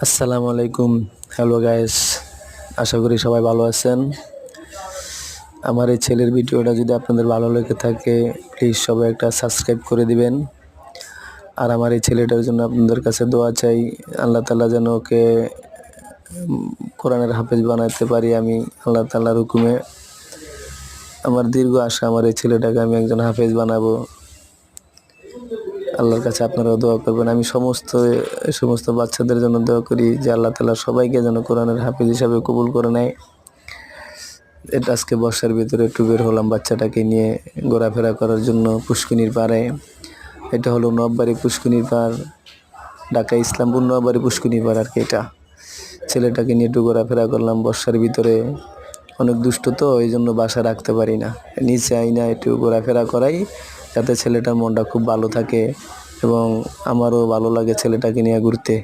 আসসালামু আলাইকুম। Hello guys, আশা করি সবাই ভালো আছেন। আমার এই ছেলের ভিডিওটা যদি আপনাদের ভালো লেগে থাকে প্লিজ সবাই একটা সাবস্ক্রাইব করে দিবেন। আর আমার এই ছেলেটার জন্য আপনাদের কাছে দোয়া চাই, আল্লাহ তাআলা যেন ওকে কোরআনের হাফেজ বানাতে পারি আমি আল্লাহ তাআলার হুকুমে। আমার দীর্ঘ আশা আমার এই ছেলেটাকে আমি একজন হাফেজ বানাবো। আল্লাহর কাছে আপনারাও দোয়া করবেন। আমি সমস্ত বাচ্চাদের জন্য দোয়া করি যে আল্লাহ তাআলা সবাইকে যেন কোরআনের হাফেজ হিসাবে কবুল করে নেয়। এটা আজকে বর্ষার ভিতরে একটু বের হলাম বাচ্চাটাকে নিয়ে ঘোরাফেরা করার জন্য পুষ্কিনীর পাড়ে। এটা হলো নববাড়ি পুষ্কিনীর পাড়, ঢাকা ইসলামপুর নববাড়ি পুষ্কিনীর পাড় আর কি। এটা ছেলেটাকে নিয়ে একটু ঘোরাফেরা করলাম বর্ষার ভিতরে। অনেক দুষ্ট তো, এই জন্য বাসা রাখতে পারি না, নিচে আই না একটু ঘোরাফেরা করাই যাতে ছেলেটার মনটা খুব ভালো থাকে এবং আমারও ভালো লাগে ছেলেটাকে নিয়ে ঘুরতে।